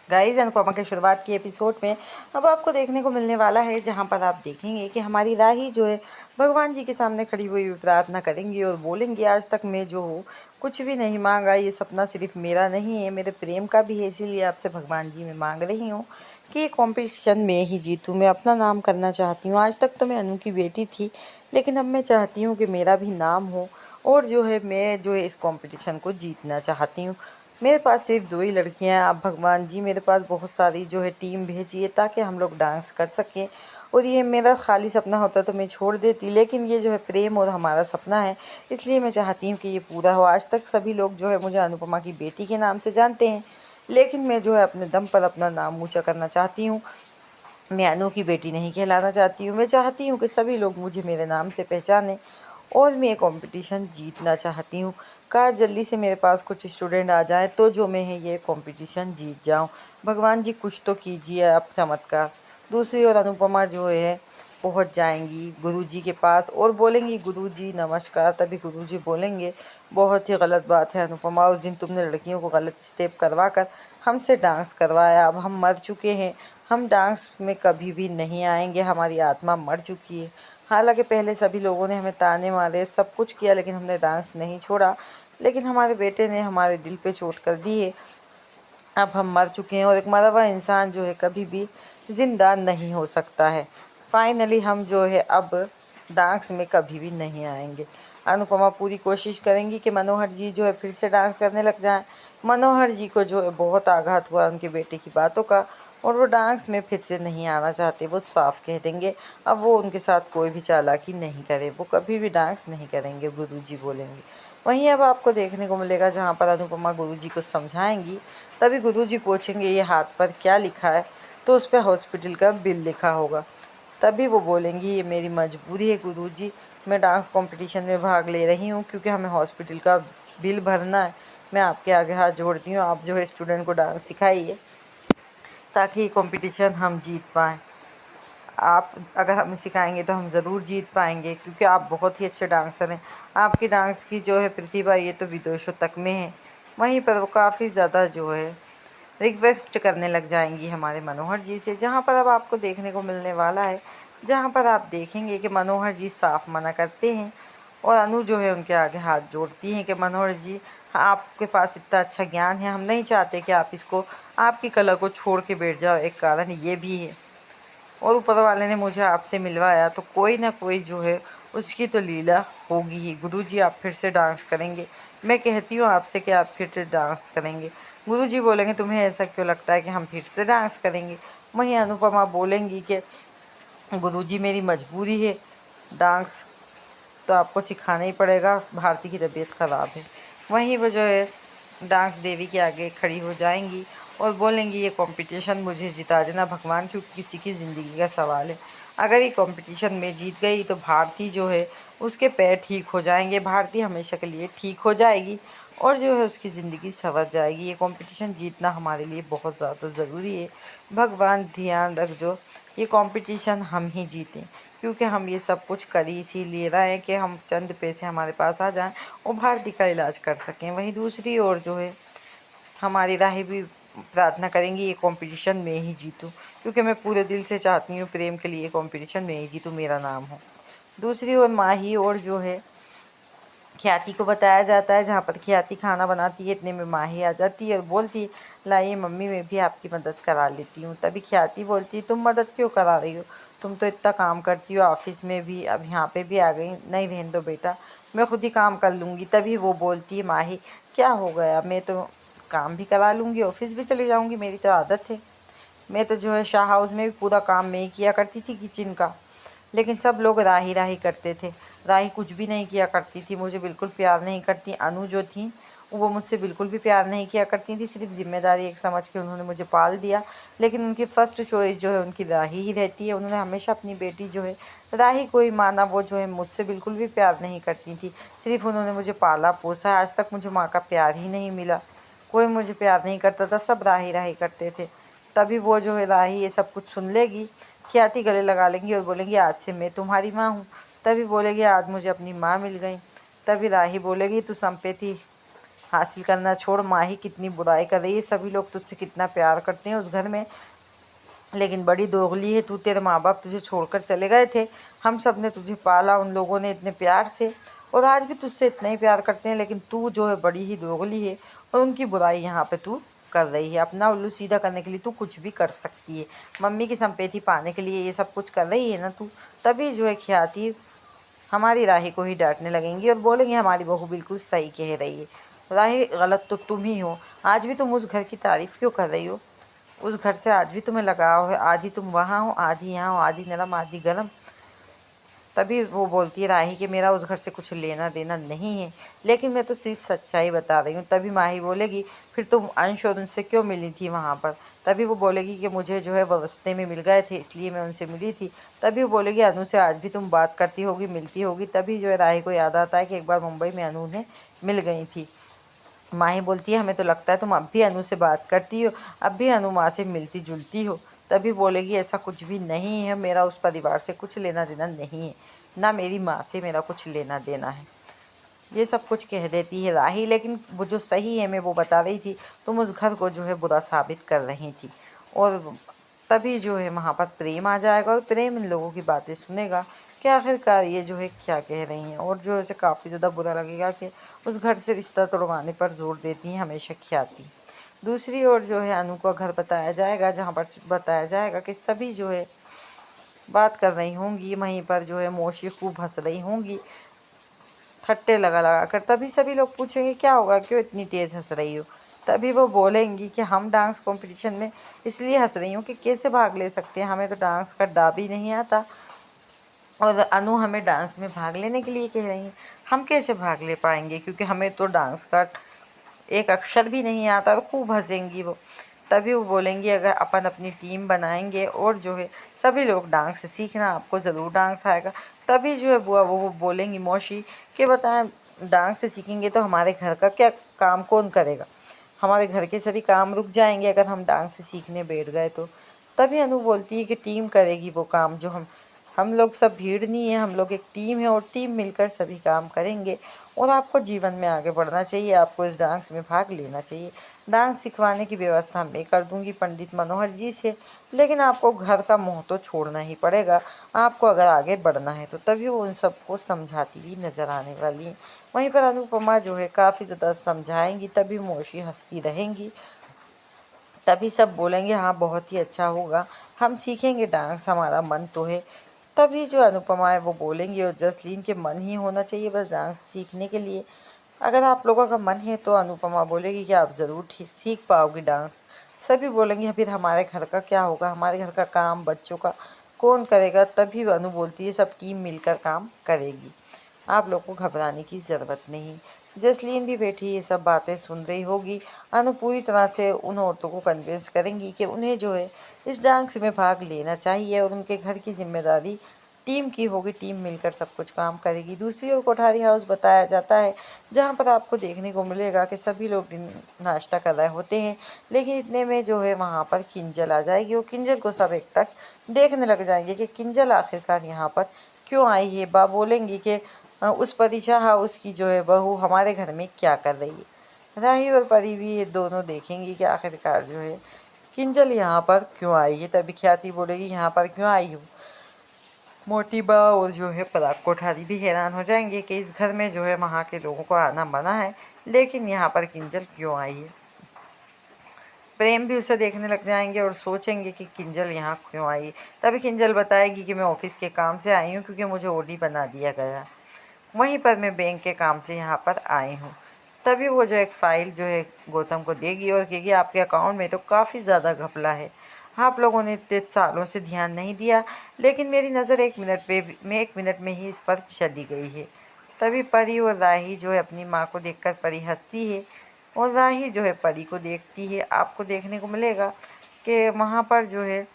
Guys Anupama के शुरुआत की एपिसोड में अब आपको देखने को मिलने वाला है जहां पर आप देखेंगे कि हमारी राही जो है भगवान जी के सामने खड़ी हुई प्रार्थना करेंगी और बोलेंगी, आज तक मैं जो हूँ कुछ भी नहीं मांगा, ये सपना सिर्फ मेरा नहीं है, मेरे प्रेम का भी है, इसीलिए आपसे भगवान जी मैं मांग रही हूँ कि कंपटीशन में ही जीतूँ। मैं अपना नाम करना चाहती हूँ। आज तक तो मैं अनु की बेटी थी, लेकिन अब मैं चाहती हूँ कि मेरा भी नाम हो और जो है मैं जो है इस कंपटीशन को जीतना चाहती हूँ। मेरे पास सिर्फ 2 ही लड़कियां हैं। आप भगवान जी मेरे पास बहुत सारी जो है टीम भेजिए ताकि हम लोग डांस कर सकें। और ये मेरा खाली सपना होता तो मैं छोड़ देती, लेकिन ये जो है प्रेम और हमारा सपना है, इसलिए मैं चाहती हूँ कि ये पूरा हो। आज तक सभी लोग जो है मुझे अनुपमा की बेटी के नाम से जानते हैं, लेकिन मैं जो है अपने दम पर अपना नाम ऊँचा करना चाहती हूँ। मैं अनु की बेटी नहीं कहलाना चाहती हूँ। मैं चाहती हूँ कि सभी लोग मुझे मेरे नाम से पहचानें और मैं ये कंपटीशन जीतना चाहती हूँ। काश जल्दी से मेरे पास कुछ स्टूडेंट आ जाएं तो जो मैं है ये कंपटीशन जीत जाऊँ। भगवान जी कुछ तो कीजिए आप चमत्कार। दूसरी ओर अनुपमा जो है पहुँच जाएंगी गुरुजी के पास और बोलेंगी, गुरुजी नमस्कार। तभी गुरुजी बोलेंगे, बहुत ही गलत बात है अनुपमा, उस दिन तुमने लड़कियों को गलत स्टेप करवा कर हमसे डांस करवाया। अब हम मर चुके हैं, हम डांस में कभी भी नहीं आएंगे, हमारी आत्मा मर चुकी है। हालांकि पहले सभी लोगों ने हमें ताने मारे, सब कुछ किया, लेकिन हमने डांस नहीं छोड़ा। लेकिन हमारे बेटे ने हमारे दिल पे चोट कर दी है। अब हम मर चुके हैं और एक मरा हुआ इंसान जो है कभी भी ज़िंदा नहीं हो सकता है। फाइनली हम जो है अब डांस में कभी भी नहीं आएंगे। अनुपमा पूरी कोशिश करेंगी कि मनोहर जी जो है फिर से डांस करने लग जाएं। मनोहर जी को जो है बहुत आघात हुआ उनके बेटे की बातों का और वो डांस में फिर से नहीं आना चाहते। वो साफ कह देंगे अब वो उनके साथ कोई भी चालाकी नहीं करे, वो कभी भी डांस नहीं करेंगे, गुरुजी बोलेंगे। वहीं अब आपको देखने को मिलेगा जहाँ पर अनुपमा गुरुजी को समझाएंगी। तभी गुरुजी पूछेंगे, ये हाथ पर क्या लिखा है? तो उस पर हॉस्पिटल का बिल लिखा होगा। तभी वो बोलेंगी, ये मेरी मजबूरी है गुरुजी, मैं डांस कंपटीशन में भाग ले रही हूँ क्योंकि हमें हॉस्पिटल का बिल भरना है। मैं आपके आगे हाथ जोड़ती हूँ, आप जो है स्टूडेंट को डांस सिखाइए ताकि ये कंपटीशन हम जीत पाएँ। आप अगर हमें सिखाएंगे तो हम ज़रूर जीत पाएंगे क्योंकि आप बहुत ही अच्छे डांसर हैं। आपकी डांस की जो है प्रतिभा ये तो विदेशों तक में है। वहीं पर वो काफ़ी ज़्यादा जो है रिक्वेस्ट करने लग जाएंगी हमारे मनोहर जी से। जहाँ पर अब आपको देखने को मिलने वाला है, जहाँ पर आप देखेंगे कि मनोहर जी साफ मना करते हैं और अनु जो है उनके आगे हाथ जोड़ती हैं कि मनोहर जी, आपके पास इतना अच्छा ज्ञान है, हम नहीं चाहते कि आप इसको, आपकी कला को छोड़ के बैठ जाओ। एक कारण ये भी है और ऊपर वाले ने मुझे आपसे मिलवाया, तो कोई ना कोई जो है उसकी तो लीला होगी ही। गुरुजी आप फिर से डांस करेंगे, मैं कहती हूँ आपसे कि आप फिर से डांस करेंगे। गुरुजी बोलेंगे, तुम्हें ऐसा क्यों लगता है कि हम फिर से डांस करेंगे? वहीं अनुपमा बोलेंगी कि गुरुजी मेरी मजबूरी है, डांस तो आपको सिखाना ही पड़ेगा, भारती की तबीयत ख़राब है। वहीं वो जो है डांस देवी के आगे खड़ी हो जाएंगी और बोलेंगी, ये कंपटीशन मुझे जिता देना भगवान, क्योंकि किसी की ज़िंदगी का सवाल है। अगर ये कंपटीशन में जीत गई तो भारती जो है उसके पैर ठीक हो जाएंगे, भारती हमेशा के लिए ठीक हो जाएगी और जो है उसकी ज़िंदगी संवर जाएगी। ये कंपटीशन जीतना हमारे लिए बहुत ज़्यादा ज़रूरी है। भगवान ध्यान रखो ये कंपटीशन हम ही जीतें, क्योंकि हम ये सब कुछ कर ही इसीलिए रहे हैं कि हम चंद पैसे हमारे पास आ जाएं और भारती का इलाज कर सकें। वहीं दूसरी ओर जो है हमारी राही भी प्रार्थना करेंगी, ये कंपटीशन में ही जीतूँ, क्योंकि मैं पूरे दिल से चाहती हूँ प्रेम के लिए कंपटीशन में ही जीतूँ, मेरा नाम हो। दूसरी ओर माही और जो है ख्याति को बताया जाता है, जहाँ पर ख्याति खाना बनाती है, इतने में माही आ जाती है और बोलती है, लाइए मम्मी मैं भी आपकी मदद करा लेती हूँ। तभी ख्याति बोलती है, तुम मदद क्यों करा रही हो, तुम तो इतना काम करती हो ऑफिस में भी, अब यहाँ पे भी आ गई। नहीं रहने दो बेटा, मैं खुद ही काम कर लूँगी। तभी वो बोलती है माही, क्या हो गया, मैं तो काम भी करा लूँगी, ऑफिस भी चली जाऊँगी, मेरी तो आदत है। मैं तो जो है शाह हाउस में भी पूरा काम मैं ही किया करती थी किचन का, लेकिन सब लोग राही राही करते थे, राही कुछ भी नहीं किया करती थी, मुझे बिल्कुल प्यार नहीं करती। अनु जो थी वो मुझसे बिल्कुल भी प्यार नहीं किया करती थी, सिर्फ जिम्मेदारी एक समझ के उन्होंने मुझे पाल दिया। लेकिन उनकी फ़र्स्ट चॉइस जो है उनकी राही ही रहती है। उन्होंने हमेशा अपनी बेटी जो है राही को ही माना। वो जो है मुझसे बिल्कुल भी प्यार नहीं करती थी, सिर्फ उन्होंने मुझे पाला पोसा। आज तक मुझे माँ का प्यार ही नहीं मिला, कोई मुझे प्यार नहीं करता था, सब राही राही करते थे। तभी वो जो है राही ये सब कुछ सुन लेगी, ख्याति गले लगा लेंगी और बोलेंगी, आज से मैं तुम्हारी माँ हूँ। तभी बोलेगी, आज मुझे अपनी माँ मिल गई। तभी राही बोलेगी, तू संपत्ति हासिल करना छोड़, माही कितनी बुराई कर रही है, सभी लोग तुझसे कितना प्यार करते हैं उस घर में, लेकिन बड़ी दोगली है तू। तेरे माँ बाप तुझे छोड़कर चले गए थे, हम सब ने तुझे पाला उन लोगों ने इतने प्यार से, और आज भी तुझसे इतना ही प्यार करते हैं, लेकिन तू जो है बड़ी ही दोगली है और उनकी बुराई यहाँ पे तू कर रही है। अपना उल्लू सीधा करने के लिए तू कुछ भी कर सकती है, मम्मी की संपत्ति पाने के लिए ये सब कुछ कर रही है ना तू। तभी जो है ख्याति हमारी राही को ही डांटने लगेंगी और बोलेंगे हमारी बहू बिल्कुल सही कह रही है, राही गलत तो तुम ही हो। आज भी तुम उस घर की तारीफ़ क्यों कर रही हो? उस घर से आज भी तुम्हें लगाव है, आधी तुम वहाँ हो, आधी यहाँ हो, आधी नरम आधी गरम। तभी वो बोलती है राही कि मेरा उस घर से कुछ लेना देना नहीं है, लेकिन मैं तो सिर्फ सच्चाई बता रही हूँ। तभी माही बोलेगी फिर तुम अंश और उनसे क्यों मिली थी वहाँ पर? तभी वो बोलेगी कि मुझे जो है वो रास्ते में मिल गए थे इसलिए मैं उनसे मिली थी। तभी वो बोलेगी अनु से आज भी तुम बात करती होगी, मिलती होगी। तभी जो है राही को याद आता है कि एक बार मुंबई में अनु ने मिल गई थी। माही बोलती है हमें तो लगता है तुम अब भी अनु से बात करती हो, अब भी अनु माँ से मिलती जुलती हो। तभी बोलेगी ऐसा कुछ भी नहीं है, मेरा उस परिवार से कुछ लेना देना नहीं है, ना मेरी माँ से मेरा कुछ लेना देना है। ये सब कुछ कह देती है राही, लेकिन वो जो सही है मैं वो बता रही थी, तुम उस घर को जो है बुरा साबित कर रही थी। और तभी जो है वहाँ पर प्रेम आ जाएगा और प्रेम इन लोगों की बातें सुनेगा कि आखिरकार ये जो है क्या कह रही हैं, और जो है काफ़ी ज़्यादा बुरा लगेगा कि उस घर से रिश्ता तोड़वाने पर जोर देती हैं हमेशा ख्याति। दूसरी ओर जो है अनु का घर बताया जाएगा, जहाँ पर बताया जाएगा कि सभी जो है बात कर रही होंगी, वहीं पर जो है मौसी खूब हंस रही होंगी ठट्टे लगा लगा कर। तभी सभी लोग पूछेंगे क्या होगा, क्यों इतनी तेज़ हंस रही हो? तभी वो बोलेंगी कि हम डांस कंपटीशन में इसलिए हंस रही हूँ कि कैसे भाग ले सकते हैं, हमें तो डांस का डा भी नहीं आता, और अनु हमें डांस में भाग लेने के लिए कह रही हैं। हम कैसे भाग ले पाएंगे, क्योंकि हमें तो डांस का एक अक्षर भी नहीं आता। और खूब हंसेंगी वो। तभी वो बोलेंगी अगर अपन अपनी टीम बनाएंगे और जो है सभी लोग डांस सीखना, आपको ज़रूर डांस आएगा। तभी जो है बुआ वो बोलेंगी मौसी कि बताएं डांस सीखेंगे तो हमारे घर का क्या काम कौन करेगा, हमारे घर के सभी काम रुक जाएंगे अगर हम डांस सीखने बैठ गए तो। तभी अनु बोलती है कि टीम करेगी वो काम, जो हम लोग सब भीड़ नहीं है, हम लोग एक टीम है और टीम मिलकर सभी काम करेंगे। और आपको जीवन में आगे बढ़ना चाहिए, आपको इस डांस में भाग लेना चाहिए। डांस सिखवाने की व्यवस्था मैं कर दूंगी पंडित मनोहर जी से, लेकिन आपको घर का मोह तो छोड़ना ही पड़ेगा, आपको अगर आगे बढ़ना है तो। तभी वो उन सबको समझाती हुई नजर आने वाली है। वहीं पर अनुपमा जो है काफ़ी ज़्यादा समझाएंगी, तभी मौसी हंसती रहेंगी। तभी सब बोलेंगे हाँ बहुत ही अच्छा होगा, हम सीखेंगे डांस, हमारा मन तो है। तभी जो अनुपमा है वो बोलेंगी और जसलीन के मन ही होना चाहिए बस डांस सीखने के लिए। अगर आप लोगों का मन है तो अनुपमा बोलेगी कि आप ज़रूर सीख पाओगी डांस। सभी बोलेंगे फिर हमारे घर का क्या होगा, हमारे घर का काम बच्चों का कौन करेगा? तभी अनु बोलती है सब टीम मिलकर काम करेगी, आप लोग को घबराने की ज़रूरत नहीं। जसलीन भी बैठी ये सब बातें सुन रही होगी। अनु पूरी तरह से उन औरतों को कन्विंस करेंगी कि उन्हें जो है इस डांस में भाग लेना चाहिए और उनके घर की जिम्मेदारी टीम की होगी, टीम मिलकर सब कुछ काम करेगी। दूसरी ओर कोठारी हाउस बताया जाता है, जहाँ पर आपको देखने को मिलेगा कि सभी लोग नाश्ता कर रहे होते हैं, लेकिन इतने में जो है वहाँ पर किंजल आ जाएगी और किंजल को सब एक तक देखने लग जाएंगे कि किंजल आखिरकार यहाँ पर क्यों आई है। बा बोलेंगी कि उस परीक्षा हाउस की जो है बहू हमारे घर में क्या कर रही है। राही और परी भी ये दोनों देखेंगी कि आखिरकार जो है किंजल यहाँ पर क्यों आई है। तभी ख्याति बोलेगी यहाँ पर क्यों आई हूँ। मोटी बा और जो है पराग कोठारी भी हैरान हो जाएंगे कि इस घर में जो है वहाँ के लोगों को आना मना है, लेकिन यहाँ पर किंजल क्यों आई है। प्रेम भी उसे देखने लग जाएंगे और सोचेंगे कि किंजल यहाँ क्यों आई। तभी किंजल बताएगी कि मैं ऑफिस के काम से आई हूँ क्योंकि मुझे ओडी बना दिया गया, वहीं पर मैं बैंक के काम से यहाँ पर आई हूँ। तभी वो जो एक फ़ाइल जो है गौतम को देगी और कहेगी आपके अकाउंट में तो काफ़ी ज़्यादा घपला है, आप लोगों ने इतने सालों से ध्यान नहीं दिया, लेकिन मेरी नज़र एक मिनट में ही इस पर चली गई है। तभी परी और राही जो है अपनी माँ को देखकर परी हंसती है और राही जो है परी को देखती है। आपको देखने को मिलेगा कि वहाँ पर जो है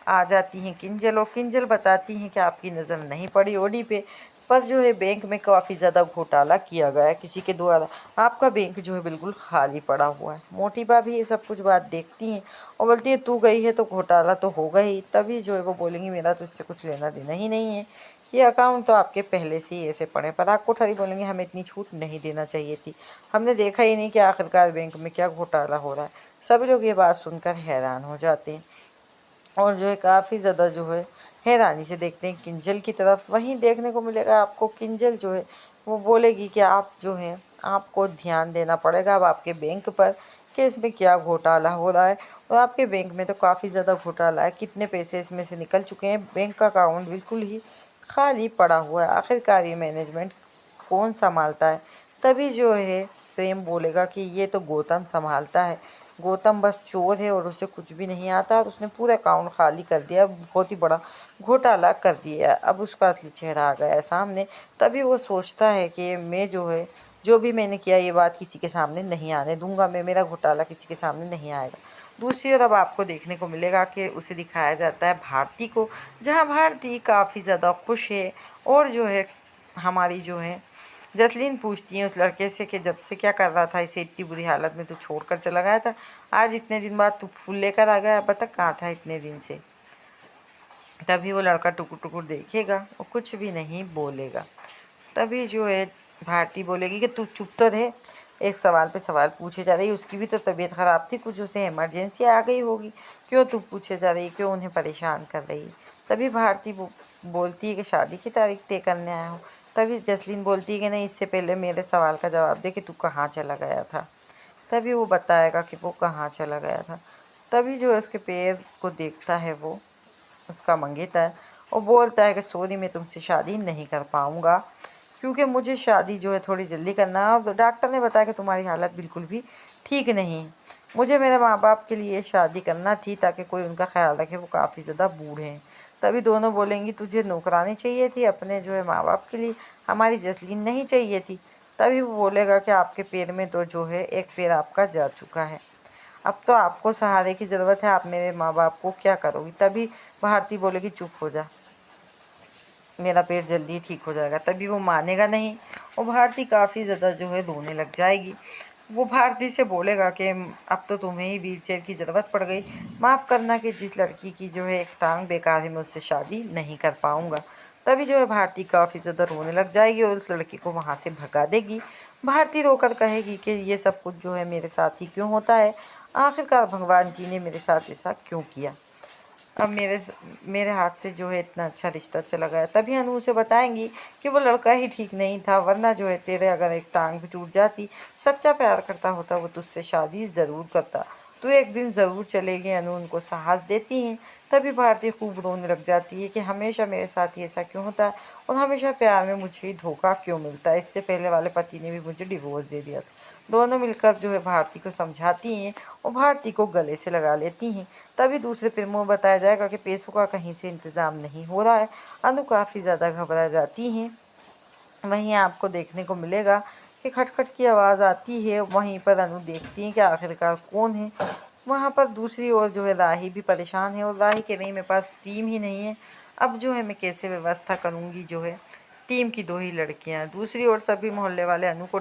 आ जाती हैं किंजल और किंजल बताती हैं कि आपकी नज़र नहीं पड़ी ओडी पे, पर जो है बैंक में काफ़ी ज़्यादा घोटाला किया गया है किसी के द्वारा, आपका बैंक जो है बिल्कुल खाली पड़ा हुआ है। मोटी बा भी ये सब कुछ बात देखती हैं और बोलती है तू गई है तो घोटाला तो होगा ही। तभी जो है वो बोलेंगी मेरा तो इससे कुछ लेना देना ही नहीं है, ये अकाउंट तो आपके पहले से ही ऐसे पड़े। पराग कोठारी बोलेंगे हमें इतनी छूट नहीं देना चाहिए थी, हमने देखा ही नहीं कि आखिरकार बैंक में क्या घोटाला हो रहा है। सभी लोग ये बात सुनकर हैरान हो जाते हैं और जो है काफ़ी ज़्यादा जो है हैरानी से देखते हैं किंजल की तरफ। वहीं देखने को मिलेगा आपको किंजल जो है वो बोलेगी कि आप जो है आपको ध्यान देना पड़ेगा अब आपके बैंक पर कि इसमें क्या घोटाला हो रहा है। और आपके बैंक में तो काफ़ी ज़्यादा घोटाला है, कितने पैसे इसमें से निकल चुके हैं, बैंक का अकाउंट बिल्कुल ही खाली पड़ा हुआ है, आखिरकार ये मैनेजमेंट कौन संभालता है। तभी जो है प्रेम बोलेगा कि ये तो गौतम संभालता है, गौतम बस चोर है और उसे कुछ भी नहीं आता और उसने पूरा अकाउंट खाली कर दिया, बहुत ही बड़ा घोटाला कर दिया। अब उसका असली चेहरा आ गया है सामने। तभी वो सोचता है कि मैं जो है जो भी मैंने किया ये बात किसी के सामने नहीं आने दूंगा, मैं मेरा घोटाला किसी के सामने नहीं आएगा। दूसरी ओर अब आपको देखने को मिलेगा कि उसे दिखाया जाता है भारती को, जहाँ भारती काफ़ी ज़्यादा खुश है और जो है हमारी जो है जसलीन पूछती है उस लड़के से कि जब से क्या कर रहा था, इसे इतनी बुरी हालत में तू छोड़कर चला गया था, आज इतने दिन बाद तू फूल लेकर आ गया, बता कहाँ था इतने दिन से। तभी वो लड़का टुकुर टुकुर देखेगा और कुछ भी नहीं बोलेगा। तभी जो है भारती बोलेगी कि तू चुप तो रहे, एक सवाल पे सवाल पूछे जा रही है, उसकी भी तो तबीयत ख़राब थी, कुछ उसे इमरजेंसी आ गई होगी, क्यों तू पूछे जा रही है, क्यों उन्हें परेशान कर रही है। तभी भारती बोलती है कि शादी की तारीख तय करने आया हूँ। तभी जसलीन बोलती है कि नहीं, इससे पहले मेरे सवाल का जवाब दे कि तू कहाँ चला गया था। तभी वो बताएगा कि वो कहाँ चला गया था। तभी जो है उसके पैर को देखता है वो उसका मंगेतर और बोलता है कि सॉरी, मैं तुमसे शादी नहीं कर पाऊँगा क्योंकि मुझे शादी जो है थोड़ी जल्दी करना है और डॉक्टर ने बताया कि तुम्हारी हालत बिल्कुल भी ठीक नहीं है। मुझे मेरे माँ बाप के लिए शादी करना थी ताकि कोई उनका ख्याल रखे, वो काफ़ी ज़्यादा बूढ़े हैं। तभी दोनों बोलेंगी तुझे नौकरानी चाहिए थी अपने जो है माँ बाप के लिए, हमारी जसलीन नहीं चाहिए थी। तभी वो बोलेगा कि आपके पैर में तो जो है एक पैर आपका जा चुका है, अब तो आपको सहारे की ज़रूरत है, आप मेरे माँ बाप को क्या करोगी। तभी भारती बोलेगी चुप हो जा, मेरा पेट जल्दी ठीक हो जाएगा। तभी वो मानेगा नहीं और भारती काफ़ी ज़्यादा जो है रोने लग जाएगी। वो भारती से बोलेगा कि अब तो तुम्हें ही व्हीलचेयर की ज़रूरत पड़ गई, माफ़ करना कि जिस लड़की की जो है एक टांग बेकार है मैं उससे शादी नहीं कर पाऊँगा। तभी जो है भारती काफ़ी ज़्यादा रोने लग जाएगी और उस लड़की को वहाँ से भगा देगी। भारती रोकर कहेगी कि ये सब कुछ जो है मेरे साथ ही क्यों होता है, आखिरकार भगवान जी ने मेरे साथ ऐसा क्यों किया, अब मेरे हाथ से जो है इतना अच्छा रिश्ता चला गया। तभी अनु उसे बताएंगी कि वो लड़का ही ठीक नहीं था, वरना जो है तेरे अगर एक टांग भी टूट जाती, सच्चा प्यार करता होता वो तुझसे शादी ज़रूर करता, तू एक दिन ज़रूर चलेगी। अनु उनको साहस देती हैं। तभी भारती खूब रोने लग जाती है कि हमेशा मेरे साथ ही ऐसा क्यों होता है और हमेशा प्यार में मुझे ही धोखा क्यों मिलता है, इससे पहले वाले पति ने भी मुझे डिवोर्स दे दिया था। दोनों मिलकर जो है भारती को समझाती हैं और भारती को गले से लगा लेती हैं। तभी दूसरे फिल्मों में बताया जाएगा कि पैसों का कहीं से इंतज़ाम नहीं हो रहा है। अनु काफ़ी ज़्यादा घबरा जाती हैं। वहीं आपको देखने को मिलेगा कि खटखट की आवाज़ आती है, वहीं पर अनु देखती हैं कि आखिरकार कौन है। वहाँ पर दूसरी ओर जो है राही भी परेशान है और राही कह रही है मेरे पास टीम ही नहीं है, अब जो है मैं कैसे व्यवस्था करूँगी जो है टीम की दो ही लड़कियाँ। दूसरी ओर सभी मोहल्ले वाले अनु को